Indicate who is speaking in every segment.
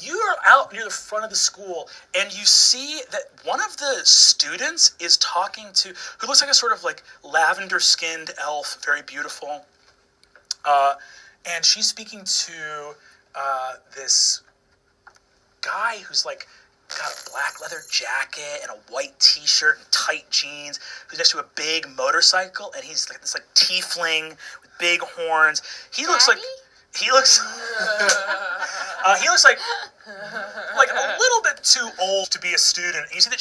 Speaker 1: You are out near the front of the school, and you see that one of the students is talking to, who looks like a sort of like lavender-skinned elf, very beautiful. And she's speaking to this guy who's like got a black leather jacket and a white t-shirt and tight jeans, who's next to a big motorcycle, and he's like this like tiefling with big horns. He looks like he looks like a little bit too old to be a student. And you see that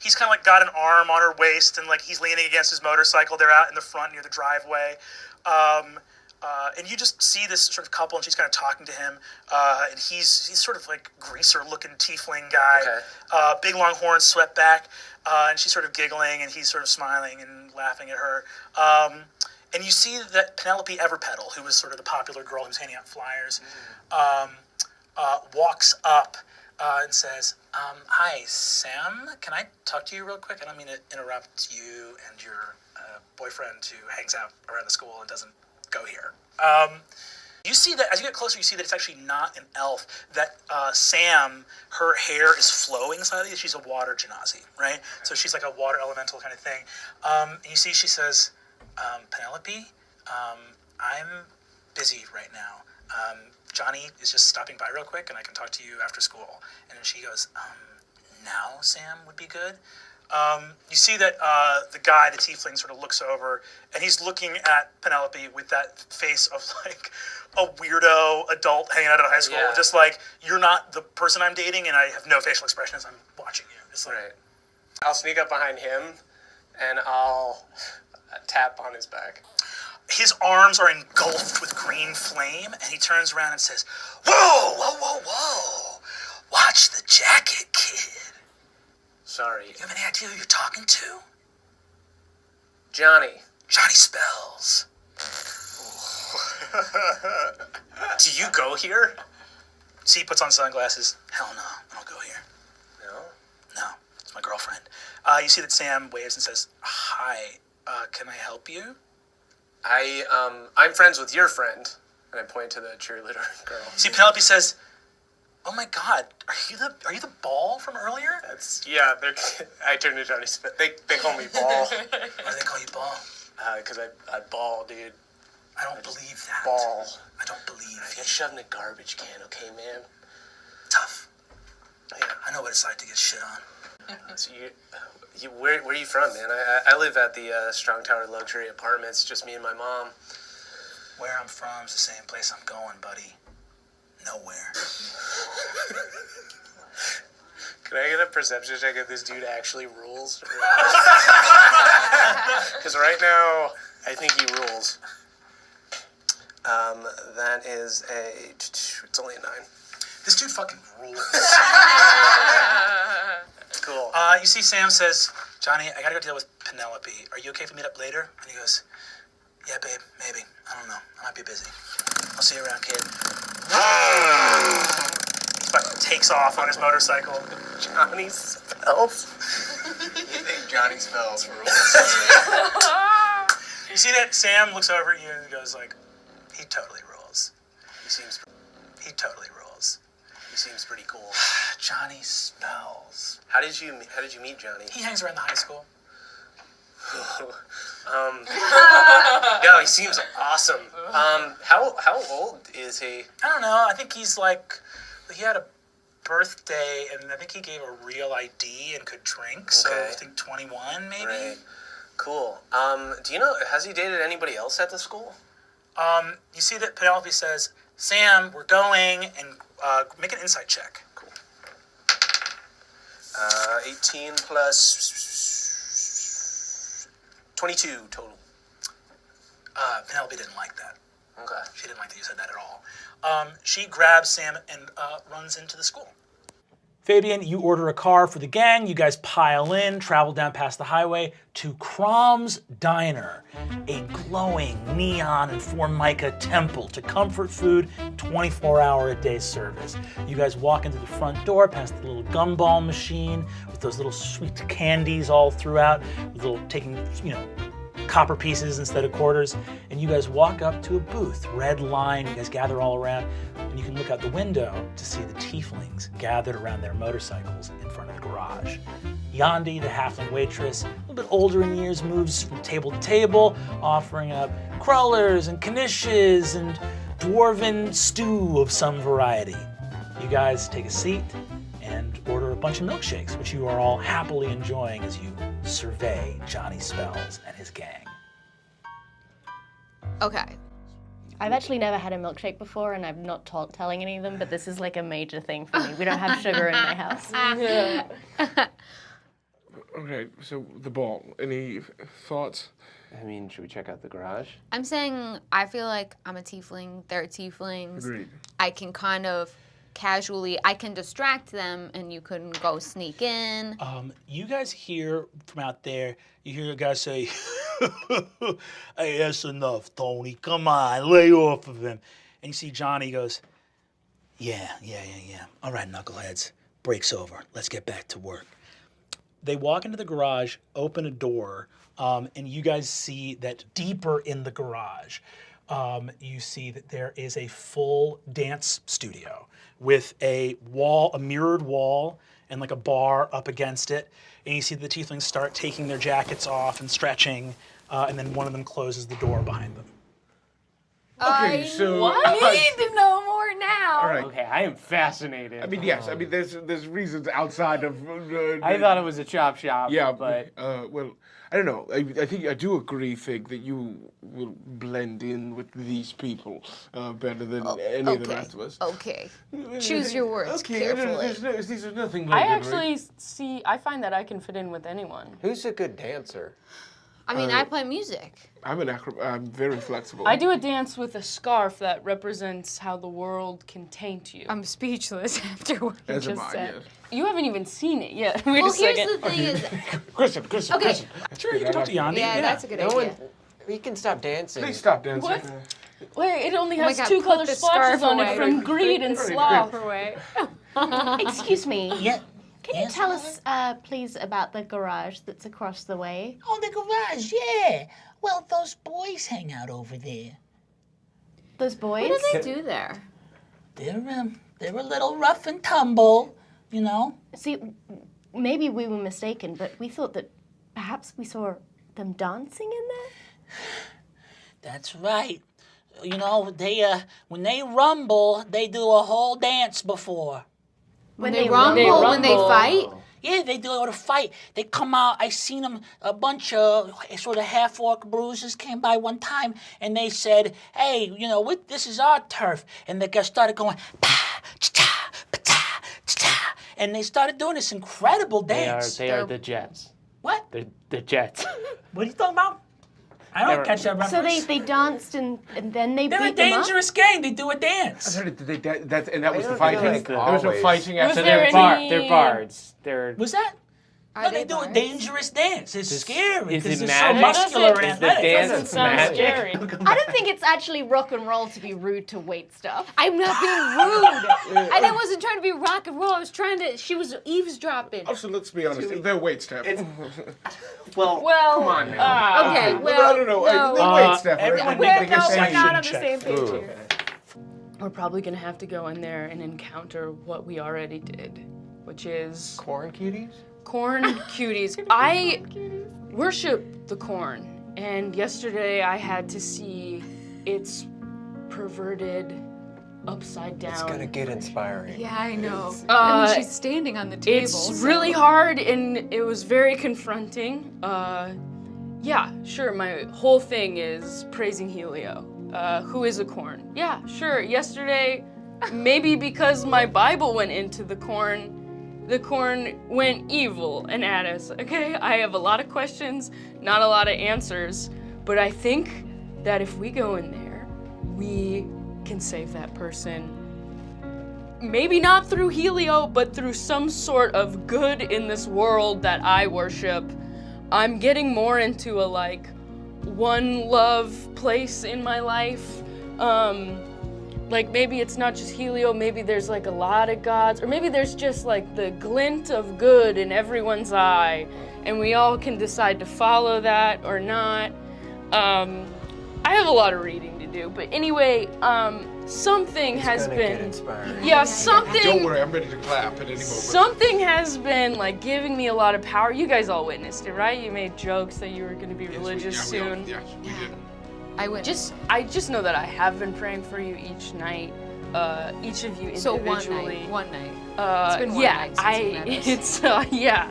Speaker 1: he's kind of like got an arm on her waist, and like he's leaning against his motorcycle. They're out in the front near the driveway. And you just see this sort of couple, and she's kind of talking to him, and he's sort of like greaser-looking tiefling guy, big long horns swept back, and she's sort of giggling, and he's sort of smiling and laughing at her. And you see that Penelope Everpetal, who was sort of the popular girl who's handing out flyers, walks up and says, "Hi, Sam, can I talk to you real quick? I don't mean to interrupt you and your boyfriend who hangs out around the school and doesn't go here." You see that, as you get closer, you see that it's actually not an elf, that Sam, her hair is flowing slightly. She's a water genasi, right? So she's like a water elemental kind of thing. And you see she says, "Penelope, I'm busy right now. Johnny is just stopping by real quick, and I can talk to you after school." And then she goes, "Now, Sam, would be good." You see that the guy, the tiefling, sort of looks over, and he's looking at Penelope with that face of like a weirdo adult hanging out at a high school. Yeah. Just like, you're not the person I'm dating, and I have no facial expression as I'm watching you. It's like,
Speaker 2: right. I'll sneak up behind him, and I'll tap on his back.
Speaker 1: His arms are engulfed with green flame, and he turns around and says, "Whoa, whoa, whoa, whoa. Watch the jacket, kid."
Speaker 2: Sorry.
Speaker 1: You have any idea who you're talking to?
Speaker 2: Johnny.
Speaker 1: Johnny Spells.
Speaker 2: Do you go here?
Speaker 1: See, he puts on sunglasses. Hell no, I don't go here.
Speaker 2: No?
Speaker 1: No, it's my girlfriend. You see that Sam waves and says, "Hi, can I help you?"
Speaker 2: I'm friends with your friend. And I point to the cheerleader girl.
Speaker 1: See, Penelope says, "Oh my God, are you the ball from earlier?"
Speaker 2: I turn to Johnny Smith. They call me Ball.
Speaker 1: Why do they call you ball?
Speaker 2: Because I ball, dude.
Speaker 1: I don't believe that.
Speaker 2: Ball.
Speaker 1: I don't believe
Speaker 2: I get shoved in a garbage can, okay, man?
Speaker 1: Tough.
Speaker 2: Yeah.
Speaker 1: I know what it's like to get shit on.
Speaker 2: So where are you from, man? I live at the Strong Tower Luxury Apartments, just me and my mom.
Speaker 1: Where I'm from is the same place I'm going, buddy. Nowhere.
Speaker 2: Can I get a perception check if this dude actually rules? Because right now, I think he rules. That is it's only a 9.
Speaker 1: This dude fucking rules.
Speaker 2: Cool.
Speaker 1: You see Sam says, "Johnny, I gotta go deal with Penelope. Are you okay if we meet up later?" And he goes, "Yeah, babe, maybe. I don't know. I might be busy. I'll see you around, kid." He fucking takes off on his motorcycle.
Speaker 2: Johnny Spells?
Speaker 3: You think Johnny Spells rules?
Speaker 1: You see that Sam looks over at you and goes like, "He totally rules. He totally rules.
Speaker 2: He seems pretty cool."
Speaker 1: Johnny Spells.
Speaker 2: How did you meet Johnny?
Speaker 1: He hangs around the high school.
Speaker 2: No, he seems awesome. How old is he?
Speaker 1: I don't know. I think he's like, he had a birthday, and I think he gave a real ID and could drink. So I think 21, maybe.
Speaker 2: Right. Cool. Do you know, has he dated anybody else at the school?
Speaker 1: You see that Penelope says, "Sam, we're going," and make an insight check.
Speaker 2: Cool. 18 plus 22 total.
Speaker 1: Penelope didn't like that.
Speaker 2: Okay.
Speaker 1: She didn't like that you said that at all. She grabs Sam and runs into the school. Fabian, you order a car for the gang. You guys pile in, travel down past the highway to Crom's Diner, a glowing neon and formica temple to comfort food, 24-hour-a-day service. You guys walk into the front door, past the little gumball machine with those little sweet candies all throughout, with little taking, copper pieces instead of quarters. And you guys walk up to a booth, red line. You guys gather all around, and you can look out the window to see the tieflings gathered around their motorcycles in front of the garage. Yandi, the halfling waitress, a little bit older in years, moves from table to table, offering up crullers and knishes and dwarven stew of some variety. You guys take a seat and order a bunch of milkshakes, which you are all happily enjoying as you survey Johnny Spells and his gang.
Speaker 4: Okay.
Speaker 5: I've actually never had a milkshake before, and I'm not telling any of them, but this is like a major thing for me. We don't have sugar in my house.
Speaker 6: Yeah. Okay, so the ball. Any thoughts?
Speaker 2: I mean, should we check out the garage?
Speaker 4: I'm saying I feel like I'm a tiefling, they're tieflings.
Speaker 6: Agreed.
Speaker 4: I can kind of casually, I can distract them and you can go sneak in.
Speaker 1: You guys hear from out there, you hear a guy say, hey, that's enough, Tony. Come on, lay off of him. And you see Johnny goes, yeah. All right, knuckleheads, break's over. Let's get back to work. They walk into the garage, open a door, and you guys see that deeper in the garage, you see that there is a full dance studio with a mirrored wall, and like a bar up against it. And you see the tieflings start taking their jackets off and stretching, and then one of them closes the door behind them.
Speaker 6: Okay, so
Speaker 4: I need to know more now.
Speaker 6: all right.
Speaker 2: Okay, I am fascinated.
Speaker 6: I mean, yes. I mean, there's reasons outside of.
Speaker 2: I thought it was a chop shop.
Speaker 6: Yeah,
Speaker 2: but
Speaker 6: well, I don't know. I think I do agree, Fig, that you will blend in with these people better than any of the rest of us.
Speaker 4: Okay. Choose your words carefully.
Speaker 6: These are nothing
Speaker 7: I
Speaker 6: like it,
Speaker 7: actually I find that I can fit in with anyone.
Speaker 8: Who's a good dancer?
Speaker 4: I mean, I play music.
Speaker 6: right? I'm very flexible.
Speaker 7: I do a dance with a scarf that represents how the world can taint you.
Speaker 4: I'm speechless after what you
Speaker 6: As am
Speaker 4: just
Speaker 6: I,
Speaker 4: said.
Speaker 6: yes.
Speaker 7: You haven't even seen it yet. Wait
Speaker 4: Well,
Speaker 7: a
Speaker 4: here's
Speaker 7: second.
Speaker 4: the thing is,
Speaker 6: Kristen.
Speaker 4: okay,
Speaker 1: Sure, you can talk to Yandi.
Speaker 4: yeah, that's a good
Speaker 8: No
Speaker 4: idea.
Speaker 8: one. We can stop dancing.
Speaker 6: Please stop dancing.
Speaker 7: What? Wait, it only
Speaker 4: Oh my
Speaker 7: has
Speaker 4: God,
Speaker 7: two
Speaker 4: put
Speaker 7: color
Speaker 4: the
Speaker 7: splotches
Speaker 4: scarf
Speaker 7: on
Speaker 4: away.
Speaker 7: it from greed and sloth.
Speaker 4: Away.
Speaker 5: Excuse me.
Speaker 1: Yeah.
Speaker 5: Can you tell us, please, about the garage that's across the way?
Speaker 9: Oh, the garage, yeah. Well, those boys hang out over there.
Speaker 5: Those boys?
Speaker 4: What do they do there?
Speaker 9: They're a little rough and tumble, you know.
Speaker 5: See, maybe we were mistaken, but we thought that perhaps we saw them dancing in there?
Speaker 9: That's right. You know, when they rumble, they do a whole dance before.
Speaker 4: When they rumble, when they fight?
Speaker 9: Yeah, they do a fight. They come out. I seen them. A bunch of sort of half-orc bruisers came by one time, and they said, "Hey, you know, this is our turf." And the guys started going, "Pa, cha, pa, ta, cha," and they started doing this incredible dance.
Speaker 2: They are the Jets.
Speaker 9: What?
Speaker 2: They're the Jets.
Speaker 9: What are you talking about? I don't catch that
Speaker 5: So
Speaker 9: reference.
Speaker 5: they danced and then they
Speaker 9: They're a
Speaker 5: beat them up?
Speaker 9: dangerous gang. They do a dance.
Speaker 6: And that was the
Speaker 8: don't
Speaker 6: fighting.
Speaker 8: feel like
Speaker 6: There was no
Speaker 8: always.
Speaker 6: fighting
Speaker 7: Was
Speaker 6: after
Speaker 7: there
Speaker 6: that.
Speaker 7: any-
Speaker 2: They're bards. They're.
Speaker 9: Was that?
Speaker 4: Are
Speaker 9: No,
Speaker 4: they
Speaker 9: they do a
Speaker 4: bards?
Speaker 9: dangerous dance. It's scary
Speaker 2: is
Speaker 9: because
Speaker 2: it
Speaker 9: they're so
Speaker 2: magic?
Speaker 9: muscular and
Speaker 2: Is the
Speaker 9: athletic.
Speaker 2: dance
Speaker 7: Doesn't sound
Speaker 2: magic?
Speaker 7: scary.
Speaker 5: I don't think it's actually rock and roll to be rude to wait stuff.
Speaker 4: I'm not being rude. And I wasn't trying to be rock and roll. I was trying to, she was eavesdropping.
Speaker 6: Also, let's be honest. They're wait staff.
Speaker 2: Well,
Speaker 7: Well,
Speaker 6: Come on now.
Speaker 4: Okay,
Speaker 6: I
Speaker 4: well,
Speaker 6: don't know.
Speaker 4: no.
Speaker 6: They're wait staff.
Speaker 1: everyone
Speaker 4: We're,
Speaker 1: make a
Speaker 4: no, we're
Speaker 1: perception
Speaker 4: not on the
Speaker 1: check.
Speaker 4: same page here.
Speaker 7: we're probably gonna have to go in there and encounter what we already did, which is
Speaker 8: Corn cuties?
Speaker 7: corn cuties. I worship the corn, and yesterday I had to see its perverted, upside down.
Speaker 8: It's gonna get inspiring.
Speaker 4: Yeah, I know.
Speaker 7: Uh,
Speaker 4: and she's standing on the table.
Speaker 7: It's really hard, and it was very confronting. Yeah, sure, my whole thing is praising Helio, who is a corn. Yeah, sure, yesterday, maybe because my Bible went into the corn went evil and at us, okay? I have a lot of questions, not a lot of answers, but I think that if we go in there, we can save that person. Maybe not through Helio, but through some sort of good in this world that I worship. I'm getting more into a like one love place in my life. Like maybe it's not just Helio, maybe there's like a lot of gods, or maybe there's just like the glint of good in everyone's eye, and we all can decide to follow that or not. I have a lot of reading to do, but anyway, something has
Speaker 8: gonna get
Speaker 7: been.
Speaker 8: inspiring.
Speaker 7: Yeah, something.
Speaker 6: Don't worry, I'm ready to clap at any moment.
Speaker 7: Something has been like giving me a lot of power. You guys all witnessed it, right? You made jokes that you were going to be religious soon.
Speaker 6: Yes, we did.
Speaker 7: I just know that I have been praying for you each night. Each of you
Speaker 4: So
Speaker 7: individually.
Speaker 4: one night.
Speaker 7: It's
Speaker 4: been one
Speaker 7: yeah,
Speaker 4: night since you met us.
Speaker 7: it's yeah.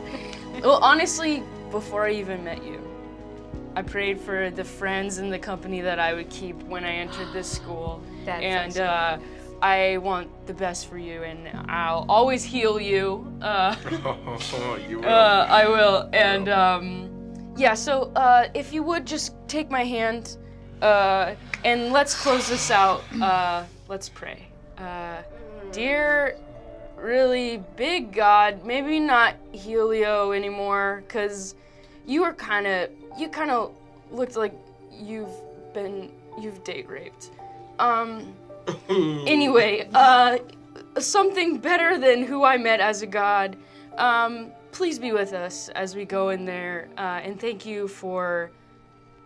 Speaker 7: Well, honestly, before I even met you, I prayed for the friends and the company that I would keep when I entered this school.
Speaker 4: That's
Speaker 7: And
Speaker 4: awesome.
Speaker 7: I want the best for you, and I'll always heal you.
Speaker 6: You will.
Speaker 7: I will. And yeah, so if you would just take my hand, and let's close this out. Let's pray. Dear, really big God, maybe not Helio anymore, because you kind of looked like you've date raped. Anyway, something better than who I met as a god. Please be with us as we go in there, and thank you for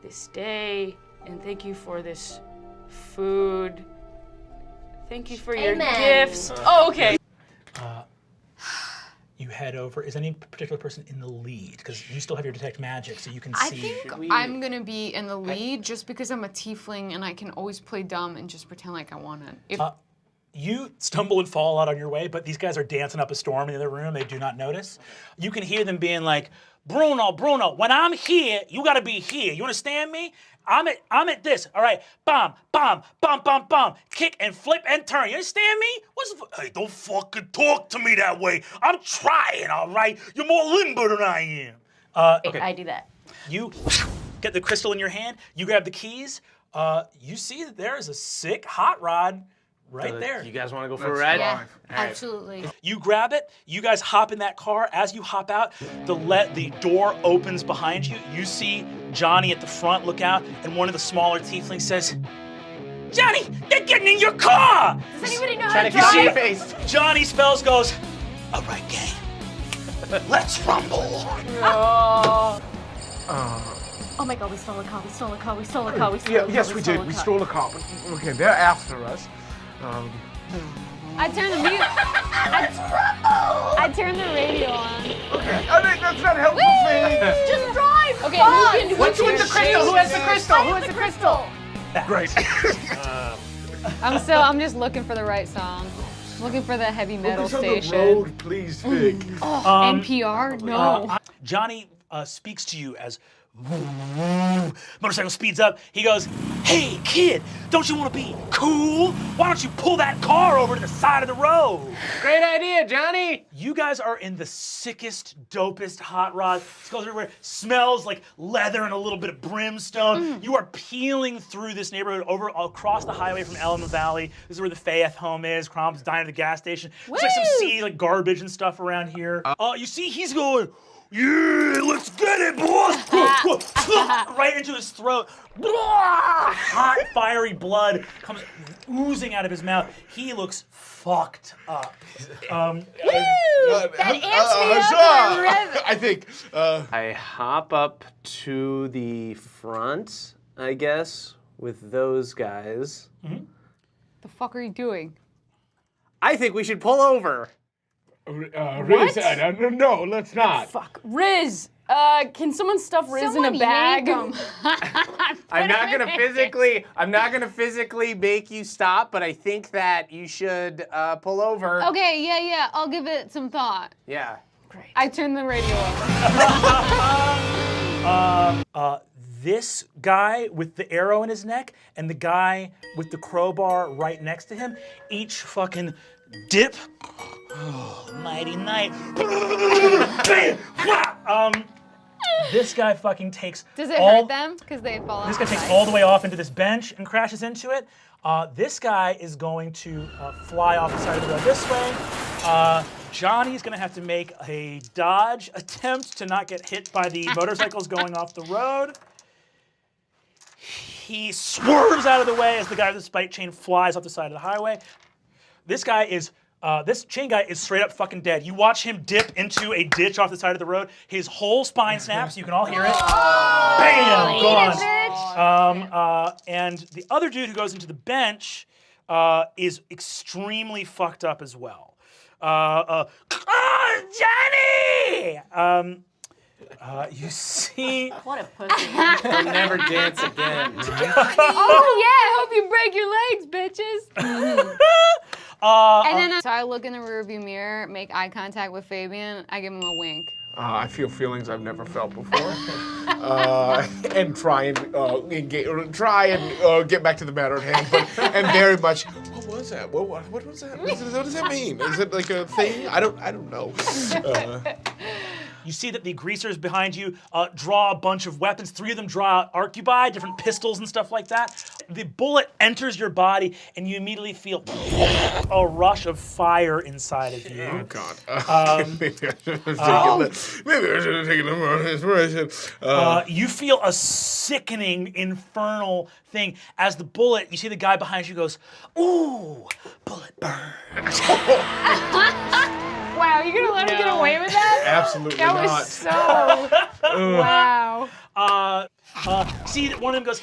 Speaker 7: this day, and thank you for this food. Thank you for your
Speaker 5: Amen.
Speaker 7: gifts. Oh, okay.
Speaker 1: You head over. Is any particular person in the lead? Because you still have your detect magic, so you can
Speaker 4: I
Speaker 1: see.
Speaker 4: think I'm gonna be in the lead just because I'm a tiefling and I can always play dumb and just pretend like I want it. If
Speaker 1: You stumble and fall out on your way, but these guys are dancing up a storm in the other room. They do not notice. You can hear them being like, Bruno, when I'm here, you gotta be here. You understand me? I'm at this. All right, bomb, kick and flip and turn. You understand me? Hey, don't fucking talk to me that way. I'm trying. All right, you're more limber than I am. Okay.
Speaker 5: I do that.
Speaker 1: You get the crystal in your hand. You grab the keys. You see that there is a sick hot rod right there.
Speaker 2: You guys want to go for a ride?
Speaker 4: yeah,
Speaker 2: All right.
Speaker 4: absolutely.
Speaker 1: You grab it. You guys hop in that car. As you hop out, the door opens behind you. You see Johnny at the front look out, and one of the smaller tieflings says, "Johnny, they're getting in your car!"
Speaker 5: Does anybody know how
Speaker 2: Trying
Speaker 5: to
Speaker 2: to see your
Speaker 5: drive?
Speaker 2: face.
Speaker 1: Johnny Spells goes, "All right, gang, let's rumble."
Speaker 5: Oh my god, we stole a car, we stole a car, we stole a car, we stole a car.
Speaker 6: Yes, we did. We stole a car. But, okay, they're after us.
Speaker 4: I turn the music. I turn the radio on.
Speaker 6: Okay, I think that's not helpful thing.
Speaker 5: Just drive!
Speaker 4: Okay,
Speaker 5: Fast!
Speaker 4: who can-
Speaker 5: What's
Speaker 4: who
Speaker 5: with
Speaker 4: can
Speaker 5: the crystal? Who has the crystal? Who has the crystal?
Speaker 6: Great.
Speaker 4: I'm just looking for the right song. Looking for the heavy metal
Speaker 6: Focus on the
Speaker 4: station.
Speaker 6: road, please, Vic.
Speaker 4: NPR? No.
Speaker 1: Johnny speaks to you as motorcycle speeds up. He goes, "Hey, kid, don't you want to be cool? Why don't you pull that car over to the side of the road?"
Speaker 2: Great idea, Johnny.
Speaker 1: You guys are in the sickest, dopest hot rod. It goes everywhere. Smells like leather and a little bit of brimstone. You are peeling through this neighborhood over across the highway from Elma Valley. This is where the Faith home is. Crom's diner, the gas station. There's like some seedy, like garbage and stuff around here. You see, he's going, "Yeah, let's get it, boss!" Right into his throat. Hot, fiery blood comes oozing out of his mouth. He looks fucked up.
Speaker 4: That amps me up
Speaker 6: huzzah!
Speaker 4: and I rev.
Speaker 6: I think.
Speaker 2: I hop up to the front, I guess, with those guys.
Speaker 4: The fuck are you doing?
Speaker 2: I think we should pull over.
Speaker 6: Riz, no, let's not.
Speaker 7: Fuck. Riz, can someone stuff Riz
Speaker 4: Someone
Speaker 7: in a bag?
Speaker 4: yank 'em.
Speaker 2: I'm not gonna physically make you stop, but I think that you should pull over.
Speaker 4: Okay, yeah. I'll give it some thought.
Speaker 2: Yeah.
Speaker 4: I turn the radio off.
Speaker 1: This guy with the arrow in his neck and the guy with the crowbar right next to him, each fucking dip. Oh, mighty night. Bam! This guy fucking takes
Speaker 4: Does it
Speaker 1: all,
Speaker 4: hurt them? Because they fall off.
Speaker 1: This guy
Speaker 4: the
Speaker 1: takes
Speaker 4: side?
Speaker 1: all the way off into this bench and crashes into it. This guy is going to fly off the side of the road this way. Johnny's gonna have to make a dodge attempt to not get hit by the motorcycles going off the road. He swerves out of the way as the guy with the spike chain flies off the side of the highway. This guy is, this chain guy is straight up fucking dead. You watch him dip into a ditch off the side of the road. His whole spine snaps. You can all hear it. Bam! Gone. And the other dude who goes into the bench is extremely fucked up as well. Johnny! You see.
Speaker 5: What a pussy.
Speaker 2: I'll never dance again.
Speaker 4: Oh yeah, I hope you break your legs, bitches. And then so I look in the rearview mirror, make eye contact with Fabian. I give him a wink.
Speaker 6: I feel feelings I've never felt before, and try and get back to the matter at hand. And very much, what was that? What was that? What does that mean? Is it like a thing? I don't know.
Speaker 1: You see that the greasers behind you draw a bunch of weapons. 3 of them draw arquebuy, different pistols and stuff like that. The bullet enters your body, and you immediately feel a rush of fire inside of you.
Speaker 6: Oh God. Maybe I should have taken a little more inspiration.
Speaker 1: You feel a sickening, infernal thing as the bullet. You see the guy behind you goes, "Ooh, bullet burn."
Speaker 4: Wow, you're gonna let him get away with that?
Speaker 6: Absolutely
Speaker 4: That
Speaker 6: not.
Speaker 4: was so. Wow.
Speaker 1: See that one of them goes,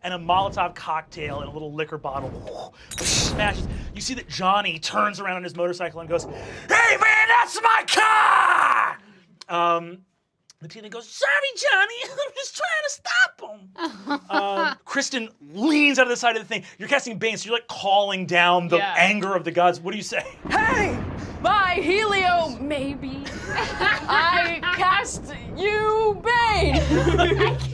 Speaker 1: and a Molotov cocktail and a little liquor bottle smashes. You see that Johnny turns around on his motorcycle and goes, "Hey man, that's my car!" The teammate goes, "Sorry, Johnny, I'm just trying to stop him." Kristen leans out of the side of the thing. You're casting Bane, so you're like calling down the anger of the gods. What do you say?
Speaker 7: Hey, by Helio, maybe. I cast you, Bane.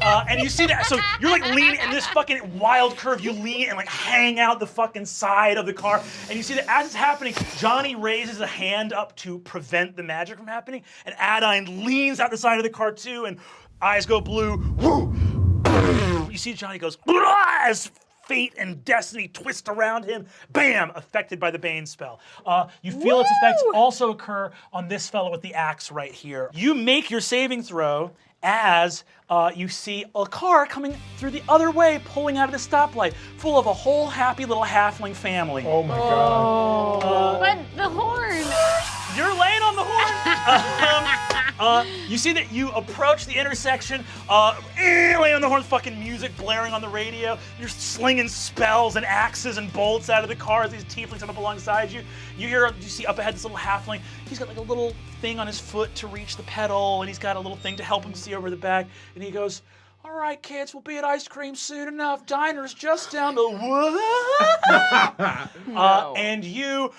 Speaker 1: And you see that, so you're like leaning in this fucking wild curve. You lean and like hang out the fucking side of the car. And you see that as it's happening, Johnny raises a hand up to prevent the magic from happening. And Adine leans out the side of the car too, and eyes go blue. Woo! You see Johnny goes, as fate and destiny twist around him. Bam! Affected by the Bane spell. You feel its effects also occur on this fellow with the axe right here. You make your saving throw as you see a car coming through the other way, pulling out of the stoplight, full of a whole happy little halfling family.
Speaker 6: Oh my God.
Speaker 4: But the horn.
Speaker 1: You're laying on the horn. You see that you approach the intersection, laying on the horn, fucking music blaring on the radio. You're slinging spells and axes and bolts out of the car as these tieflings come up alongside you. You see up ahead this little halfling. He's got like a little thing on his foot to reach the pedal, and he's got a little thing to help him see over the back. And he goes, "All right, kids, we'll be at ice cream soon enough. Diner's just down the wood." And you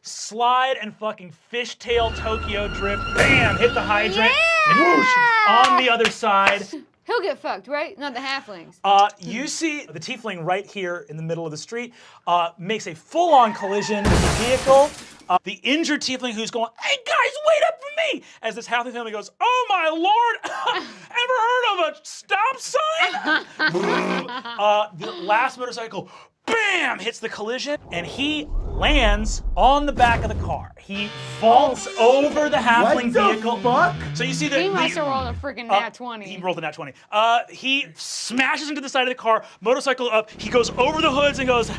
Speaker 1: slide and fucking fishtail Tokyo drift. Bam! Hit the hydrant. Whoosh! On the other side.
Speaker 4: He'll get fucked, right? Not the halflings.
Speaker 1: You see the tiefling right here in the middle of the street makes a full-on collision with the vehicle. The injured tiefling who's going, "Hey guys, wait up for me!" As this halfling family goes, "Oh my lord! Ever heard of a stop sign?" The last motorcycle, bam, hits the collision, and he lands on the back of the car. He vaults over the halfling vehicle.
Speaker 6: Fuck?
Speaker 1: So you see that
Speaker 4: He must have rolled a freaking nat 20.
Speaker 1: He rolled a nat 20. He smashes into the side of the car, motorcycle up. He goes over the hoods and goes,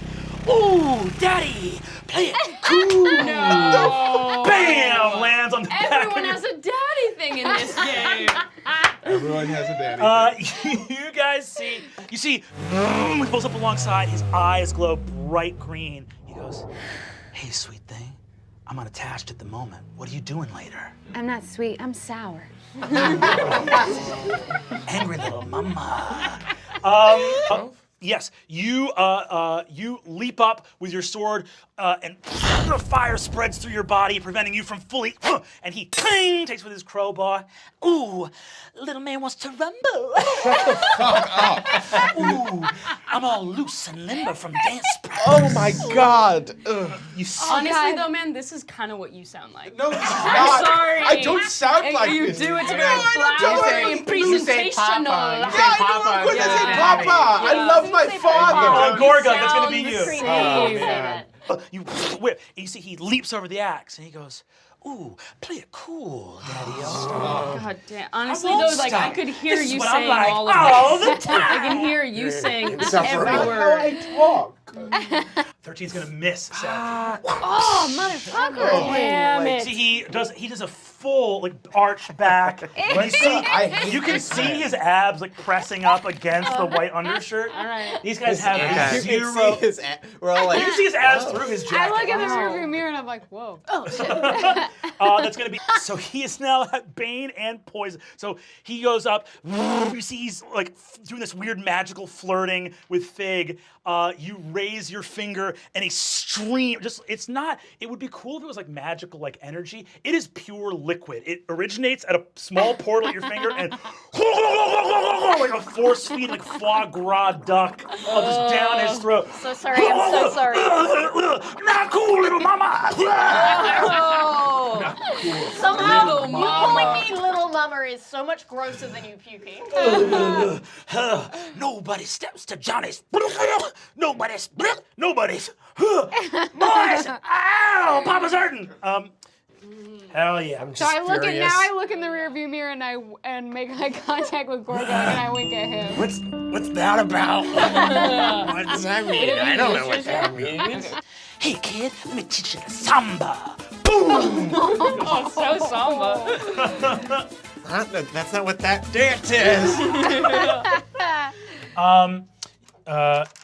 Speaker 1: "Ooh, daddy, play it cool."
Speaker 7: No.
Speaker 1: Bam! Lands on the back.
Speaker 7: Everyone has a daddy thing in this game.
Speaker 6: Everyone has a daddy.
Speaker 1: You guys see, he pulls up alongside, his eyes glow bright green. He goes, "Hey, sweet thing, I'm unattached at the moment. What are you doing later?"
Speaker 4: I'm not sweet, I'm sour.
Speaker 1: Angry little mama. Yes, you leap up with your sword, and fire spreads through your body, preventing you from fully. And he takes with his crowbar. "Ooh, little man wants to rumble."
Speaker 6: Shut the fuck up.
Speaker 1: "Ooh, I'm all loose and limber from dance practice."
Speaker 6: Oh my God. Ugh.
Speaker 1: You see,
Speaker 7: Honestly, though, man, this is kind of what you sound like.
Speaker 6: No, this is
Speaker 7: I'm
Speaker 6: not.
Speaker 7: sorry.
Speaker 6: I don't sound like
Speaker 7: you
Speaker 6: this.
Speaker 7: do. It's
Speaker 6: No,
Speaker 7: very
Speaker 6: I don't do
Speaker 7: flowery
Speaker 6: it.
Speaker 7: and
Speaker 2: You say Papa.
Speaker 7: presentational.
Speaker 2: You say
Speaker 6: Yeah, I
Speaker 2: Papa.
Speaker 6: know, of course I say
Speaker 2: Yeah.
Speaker 6: Papa. I love my father.
Speaker 1: Gorgon, that's gonna be you.
Speaker 5: Creepy.
Speaker 2: Oh,
Speaker 5: Say
Speaker 2: man.
Speaker 5: that.
Speaker 1: You whip, and you see he leaps over the axe, and he goes, "Ooh, play it cool, daddy-o."
Speaker 7: God damn. Honestly,
Speaker 1: won't
Speaker 7: though, like
Speaker 1: stop.
Speaker 7: I could hear
Speaker 1: This is
Speaker 7: you
Speaker 1: what I'm
Speaker 7: saying
Speaker 1: like
Speaker 7: all of
Speaker 1: all
Speaker 7: this.
Speaker 1: the time.
Speaker 7: I can hear you saying
Speaker 6: Suffer.
Speaker 7: every
Speaker 6: That's
Speaker 7: word.
Speaker 6: how I talk.
Speaker 1: 13's gonna miss, sadly.
Speaker 4: Oh, motherfucker.
Speaker 5: Damn it.
Speaker 1: See, he does a
Speaker 10: full like arched back. You can see his abs like pressing up against the white undershirt.
Speaker 4: All right.
Speaker 10: These guys have
Speaker 2: Okay.
Speaker 10: zero.
Speaker 8: We're all like,
Speaker 10: You can see his abs through his
Speaker 4: I
Speaker 10: jacket.
Speaker 4: look in the rearview mirror and I'm like, whoa.
Speaker 10: That's gonna be. So he is now at Bane and Poison. So he goes up. You see he's like doing this weird magical flirting with Fig. You raise your finger and a stream. It's not. It would be cool if it was like magical, like energy. It is pure liquid. It originates at a small portal at your finger and like a force feed, like foie gras duck, just down his throat.
Speaker 5: So sorry, I'm so sorry.
Speaker 10: Not cool, little mama.
Speaker 5: Somehow, you calling me little mama is so much grosser than you puking.
Speaker 9: Nobody steps to Johnny's. Nobody's. Boys! Ow! Papa's hurting!
Speaker 10: Hell yeah.
Speaker 4: So I look in the rearview mirror and make eye contact with Gorgon and I wink at him.
Speaker 9: What's that about?
Speaker 8: what does that mean? I don't know what that means.
Speaker 9: Hey, kid, let me teach you the samba. Boom!
Speaker 7: Oh, so Samba.
Speaker 8: That's not what that dance is.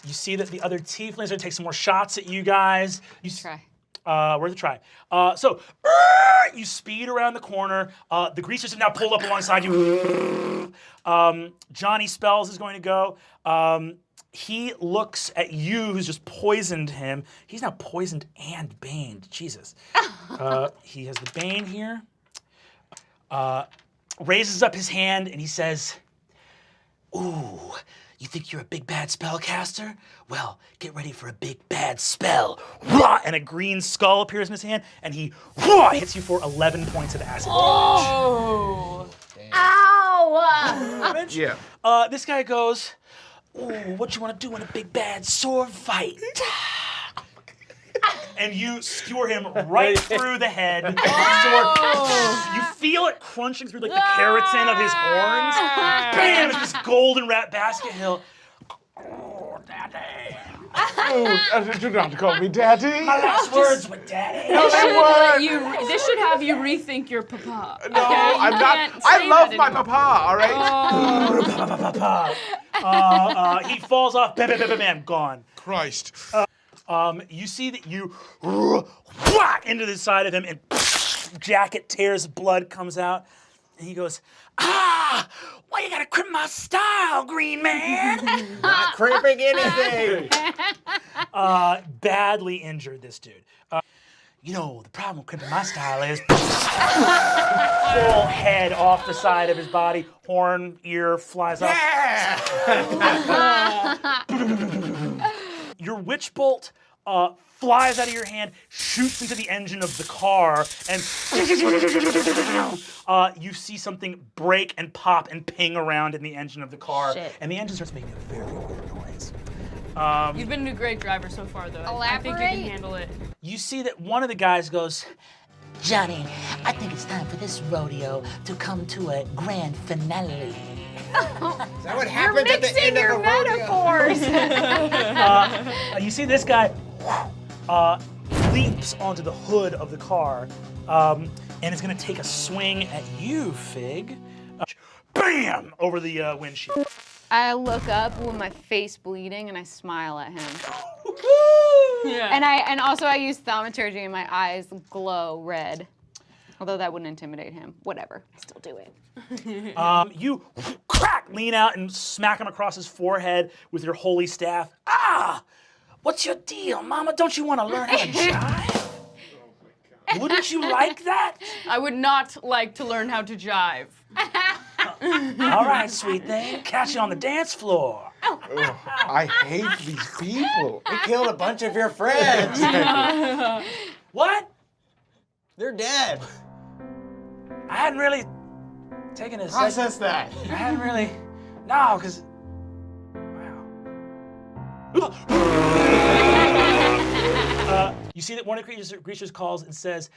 Speaker 10: You see that the other tieflings are gonna take some more shots at you guys.
Speaker 4: Try.
Speaker 10: Worth a try. You speed around the corner. The greasers have now pulled up alongside you. Johnny Spells is going to go. He looks at you, who's just poisoned him. He's now poisoned and baned. Jesus. He has the bane here. Raises up his hand and he says, "Ooh, you think you're a big bad spellcaster? Well, get ready for a big bad spell." And a green skull appears in his hand, and he hits you for 11 points of acid damage.
Speaker 7: Oh.
Speaker 5: Ow!
Speaker 6: Yeah.
Speaker 10: This guy goes, "Ooh, what you want to do in a big bad sword fight?" And you skewer him right through the head with the sword. You feel it crunching through like the keratin of his horns. Bam! It's this golden rat basket hill. Oh, daddy.
Speaker 6: Oh, do not call me daddy.
Speaker 10: My last words were daddy.
Speaker 7: This should have you rethink your papa.
Speaker 6: No, I'm not. I love my papa, all right?
Speaker 10: He falls off. Bam, bam, bam, bam, bam, gone.
Speaker 6: Christ.
Speaker 10: You see that you whack into the side of him and jacket tears, blood comes out. And he goes, "Ah, why you gotta crimp my style, green man?"
Speaker 8: Not crimping anything.
Speaker 10: Badly injured, this dude. You know, the problem with crimping my style is full head off the side of his body, horn, ear flies off. Your witch bolt flies out of your hand, shoots into the engine of the car, and you see something break and pop and ping around in the engine of the car, and the engine starts making a very weird noise.
Speaker 7: You've been a great driver so far, though. I think you can handle it.
Speaker 10: You see that one of the guys goes,
Speaker 9: Johnny, I think it's time for this rodeo to come to a grand finale.
Speaker 8: Is that what happens at the end of a rodeo?
Speaker 10: you see this guy leaps onto the hood of the car and is going to take a swing at you, Fig. Bam! Over the windshield.
Speaker 4: I look up with my face bleeding and I smile at him.
Speaker 7: Yeah.
Speaker 4: And also I use thaumaturgy and my eyes glow red. Although that wouldn't intimidate him. Whatever. I still do it.
Speaker 10: You crack, lean out and smack him across his forehead with your holy staff. Ah! What's your deal, Mama? Don't you want to learn how to jive? Wouldn't you like that?
Speaker 7: I would not like to learn how to jive.
Speaker 10: All right, sweet thing. Catch you on the dance floor.
Speaker 6: I hate these people.
Speaker 8: We killed a bunch of your friends.
Speaker 10: What?
Speaker 8: They're dead.
Speaker 10: I hadn't really taken it.
Speaker 8: Process that.
Speaker 10: I hadn't really. No, because. Wow. You see that one of the creatures calls and says,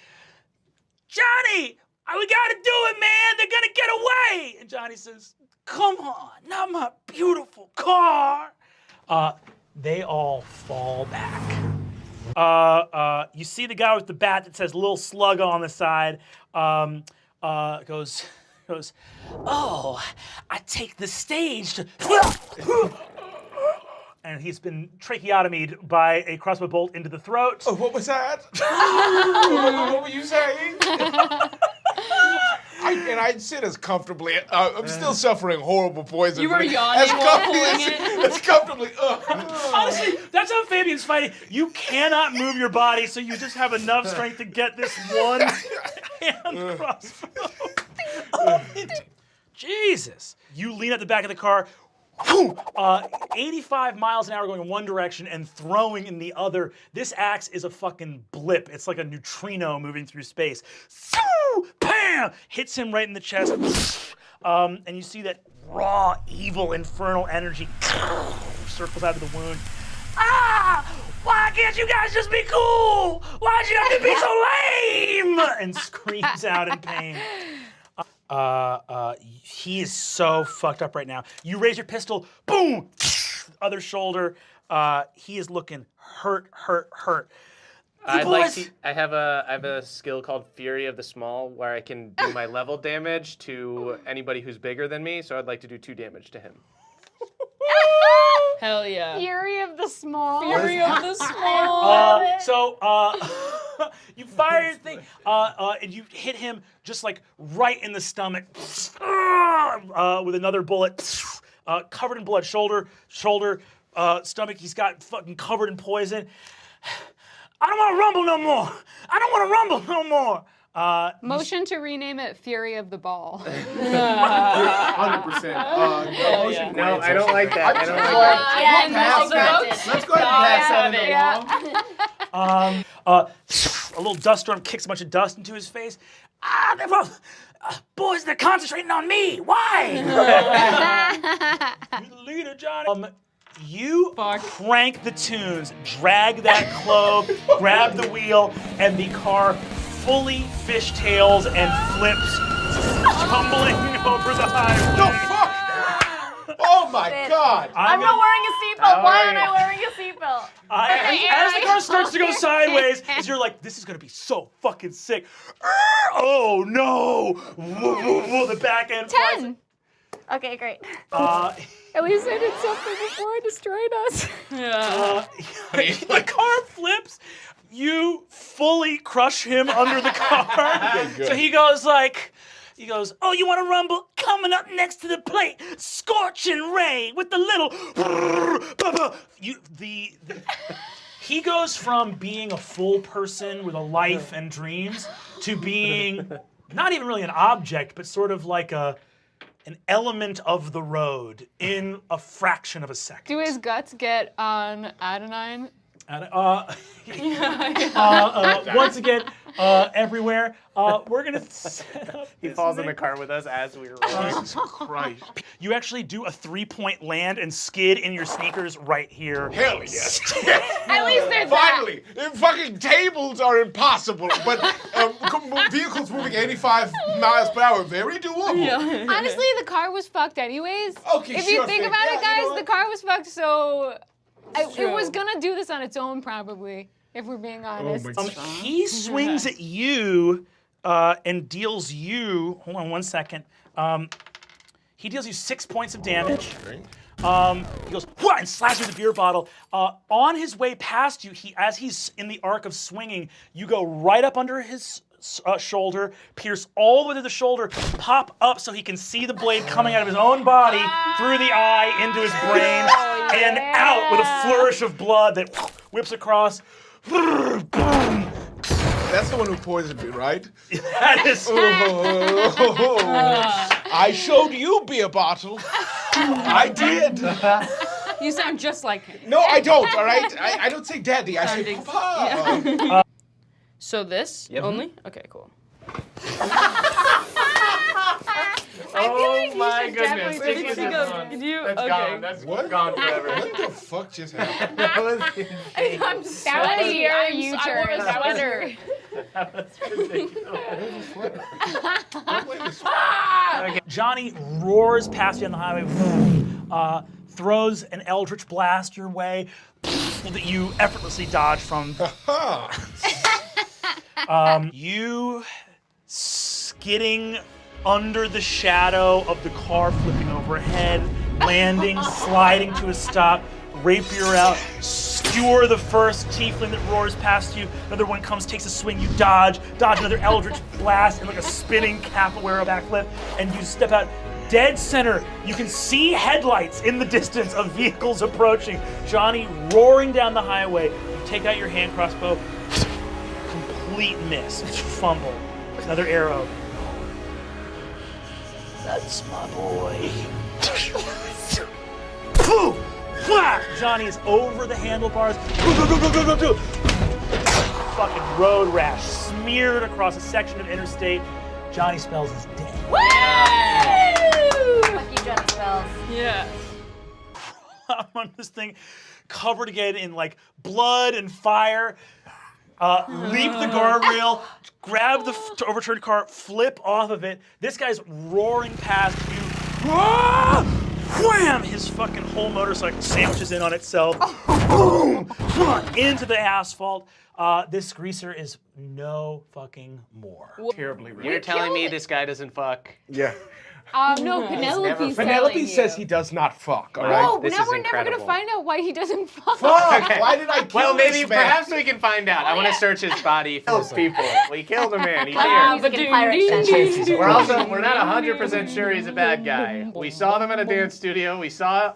Speaker 10: Johnny, we gotta do it, man. They're gonna get away. And Johnny says, come on, not my beautiful car. They all fall back. You see the guy with the bat that says little slug on the side. goes, oh, I take the stage to. And he's been tracheotomied by a crossbow bolt into the throat.
Speaker 6: Oh, what was that? What were you saying? I'd sit as comfortably. I'm still suffering horrible poison.
Speaker 7: You were
Speaker 6: but
Speaker 7: yawning
Speaker 6: as
Speaker 7: while
Speaker 6: comfortably
Speaker 7: pulling
Speaker 6: as,
Speaker 7: it.
Speaker 6: as comfortably.
Speaker 10: Honestly, that's how Fabian's fighting. You cannot move your body, so you just have enough strength to get this one hand crossbow. Jesus. You lean at the back of the car. 85 miles an hour going in one direction and throwing in the other. This axe is a fucking blip. It's like a neutrino moving through space. Bam! Hits him right in the chest. And you see that raw, evil, infernal energy circles out of the wound. Ah! Why can't you guys just be cool? Why'd you have to be so lame? And screams out in pain. He is so fucked up right now. You raise your pistol, boom, other shoulder. He is looking hurt.
Speaker 2: I have a skill called Fury of the Small where I can do my level damage to anybody who's bigger than me. So I'd like to do 2 damage to him.
Speaker 7: Hell yeah.
Speaker 4: Fury of the Small.
Speaker 7: Fury of the Small.
Speaker 10: You fire your thing, and you hit him just like right in the stomach with another bullet, covered in blood, shoulder, stomach. He's got fucking covered in poison. I don't want to rumble no more.
Speaker 4: Motion to rename it Fury of the Ball.
Speaker 6: 100%.
Speaker 2: No, I don't like that. I don't like that.
Speaker 6: Let's go ahead and pass that along.
Speaker 10: A little dust storm kicks a bunch of dust into his face. Boys, they're concentrating on me. Why? You're the leader, Johnny. You crank the tunes, drag that clove, grab the wheel, and the car fully fishtails and flips, tumbling over the highway.
Speaker 6: No, fuck! Oh my God!
Speaker 5: I'm not wearing a seatbelt. Why am I wearing a seatbelt?
Speaker 10: As the car starts to go sideways, as you're like, this is gonna be so fucking sick. Oh no! The back end.
Speaker 4: 10.
Speaker 5: Okay, great.
Speaker 4: At least I did something before it destroyed us.
Speaker 10: The car flips. You fully crush him under the car.
Speaker 6: Good.
Speaker 10: So he goes, oh, you want to rumble? Coming up next to the plate, scorching ray with the little. He goes from being a full person with a life and dreams to being not even really an object, but sort of like an element of the road in a fraction of a second.
Speaker 4: Do his guts get on adenine?
Speaker 10: Once again, everywhere. We're gonna set up.
Speaker 2: He falls in the car with us as we roll.
Speaker 6: Jesus Christ.
Speaker 10: You actually do a 3-point land and skid in your sneakers right here.
Speaker 6: Hell yes.
Speaker 4: At least there's
Speaker 6: Finally, fucking tables are impossible, but vehicles moving 85 miles per hour, very doable.
Speaker 4: that. Honestly, the car was fucked anyways.
Speaker 6: Okay,
Speaker 4: if
Speaker 6: sure
Speaker 4: you think
Speaker 6: thing.
Speaker 4: about
Speaker 6: Yeah,
Speaker 4: it, guys,
Speaker 6: you know
Speaker 4: the
Speaker 6: what?
Speaker 4: car was fucked, so it was gonna do this on its own probably, if we're being honest.
Speaker 10: He swings at you and deals you. Hold on 1 second. He deals you 6 points of damage. He goes "Wah!" and slashes with a beer bottle. On his way past you, as he's in the arc of swinging, you go right up under his shoulder, pierce all the way to the shoulder, pop up so he can see the blade coming out of his own body through the eye into his brain and out with a flourish of blood that whips across. Boom.
Speaker 6: That's the one who poisoned me, right?
Speaker 10: That is.
Speaker 6: I showed you beer bottle. I did.
Speaker 7: You sound just like him.
Speaker 6: No, I don't, all right? I don't say daddy, I say papa.
Speaker 7: So this only? Okay, cool.
Speaker 2: Oh my goodness.
Speaker 7: Where did you go? Did you?
Speaker 2: That's
Speaker 7: Okay.
Speaker 2: gone. That's
Speaker 6: What?
Speaker 2: gone forever.
Speaker 6: What the fuck just happened?
Speaker 2: That was insane.
Speaker 7: I'm
Speaker 4: That was
Speaker 7: sweaty.
Speaker 4: your
Speaker 7: I
Speaker 4: U-turn.
Speaker 7: wore a sweater.
Speaker 2: That was ridiculous.
Speaker 10: Johnny roars past you on the highway, throws an eldritch blast your way that you effortlessly dodge from. You getting under the shadow of the car flipping overhead, landing, sliding to a stop, rapier out, skewer the first tiefling that roars past you. Another one comes, takes a swing, you dodge another eldritch blast and like a spinning capoeira backflip, and you step out dead center. You can see headlights in the distance of vehicles approaching. Johnny roaring down the highway. You take out your hand crossbow, complete miss, fumble. Another arrow.
Speaker 9: That's my boy.
Speaker 10: Boom! Flash! Johnny is over the handlebars. Fucking road rash smeared across a section of interstate. Johnny Spells is dead.
Speaker 5: Lucky Johnny Spells.
Speaker 7: Yeah.
Speaker 10: I'm on this thing covered again in like blood and fire. Leap the guardrail, grab the overturned car, flip off of it. This guy's roaring past you. Wham! His fucking whole motorcycle sandwiches in on itself. Boom! Into the asphalt. This greaser is no fucking more.
Speaker 6: Terribly rich.
Speaker 2: You're telling me this guy doesn't fuck?
Speaker 6: Yeah.
Speaker 4: No, Penelope's
Speaker 6: Penelope
Speaker 4: telling
Speaker 6: says
Speaker 4: you.
Speaker 6: he does not fuck, all right?
Speaker 4: No,
Speaker 2: This
Speaker 4: now
Speaker 2: is
Speaker 4: we're never
Speaker 2: incredible.
Speaker 4: gonna find out why he doesn't fuck.
Speaker 6: Fuck!
Speaker 2: Okay.
Speaker 6: Why did I kill
Speaker 2: Well, maybe
Speaker 6: this man?
Speaker 2: perhaps we can find out. I want to search his body for people. We killed a man. He's
Speaker 5: Music
Speaker 2: here.
Speaker 5: and pirate sentences.
Speaker 2: We're not 100% sure he's a bad guy. We saw them at a dance studio. We stole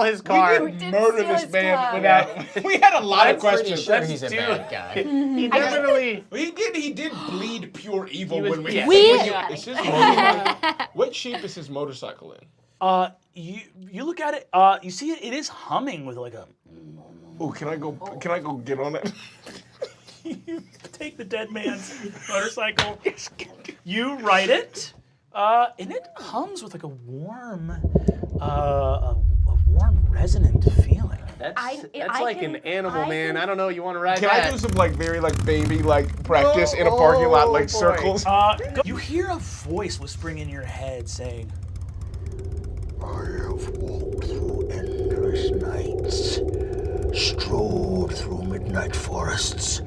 Speaker 2: his car.
Speaker 6: We didn't murder this man without. We had a lot of questions.
Speaker 8: Sure he's a bad guy.
Speaker 2: He definitely.
Speaker 6: He did bleed pure evil
Speaker 2: was-
Speaker 6: when we.
Speaker 2: yeah.
Speaker 6: Is his motorcycle, what shape is his motorcycle in?
Speaker 10: You look at it. You see it. It is humming with like a.
Speaker 6: Oh, can I go get on it?
Speaker 10: You take the dead man's motorcycle. You ride it, and it hums with like a warm, a warm resonant feeling.
Speaker 2: That's
Speaker 5: I
Speaker 2: like
Speaker 5: can-
Speaker 2: an animal,
Speaker 5: I
Speaker 2: man.
Speaker 5: can-
Speaker 2: I don't know. You want to ride
Speaker 6: Can
Speaker 2: that?
Speaker 6: I do some like very like baby like practice in a parking lot like
Speaker 2: boy.
Speaker 6: circles?
Speaker 10: You hear a voice whispering in your head saying,
Speaker 9: I have walked through endless nights, strode through midnight forests,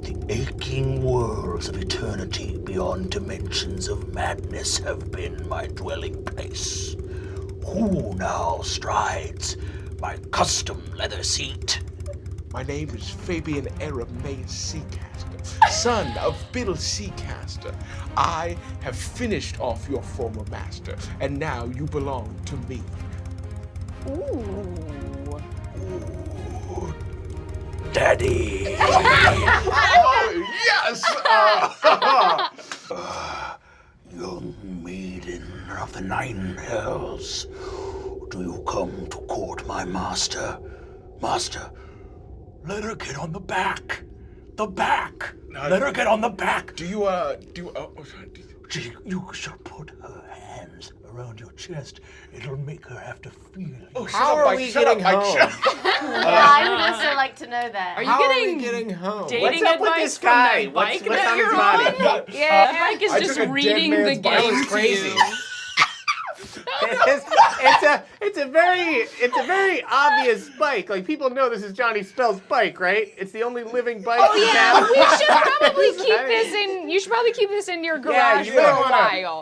Speaker 9: the aching worlds of eternity beyond dimensions of madness have been my dwelling place. Who now strides my custom leather seat?
Speaker 6: My name is Fabian Aramaeus Seacaster, son of Bill Seacaster. I have finished off your former master, and now you belong to me.
Speaker 9: Daddy!
Speaker 6: Oh, yes!
Speaker 9: Young maiden of the nine hells, do you come to court my master? Master, let her get on the back. The back. Let her get on the back.
Speaker 6: You
Speaker 9: shall put her hands around your chest. It'll make her have to feel you.
Speaker 6: Oh,
Speaker 8: How are we getting home?
Speaker 5: I would also like to know that.
Speaker 7: Are you
Speaker 8: How are
Speaker 7: getting
Speaker 8: we getting home?
Speaker 7: dating
Speaker 2: What's up with
Speaker 7: advice
Speaker 2: this
Speaker 7: from
Speaker 2: guy?
Speaker 7: that
Speaker 2: What's
Speaker 7: bike
Speaker 2: on
Speaker 7: that
Speaker 2: his
Speaker 7: you're
Speaker 2: body?
Speaker 7: on?
Speaker 4: Yeah.
Speaker 7: Mike is
Speaker 6: I
Speaker 7: just
Speaker 6: took a dead
Speaker 7: reading the
Speaker 6: man's bike.
Speaker 7: game
Speaker 6: That was
Speaker 7: to
Speaker 6: crazy.
Speaker 7: you.
Speaker 2: It's a very obvious bike. Like people know this is Johnny Spell's bike, right? It's the only living bike.
Speaker 4: Oh
Speaker 2: in
Speaker 4: yeah,
Speaker 2: town.
Speaker 4: we should probably keep this in. You should probably keep this in your garage
Speaker 2: you
Speaker 4: for
Speaker 2: might
Speaker 4: a
Speaker 2: wanna-
Speaker 4: while.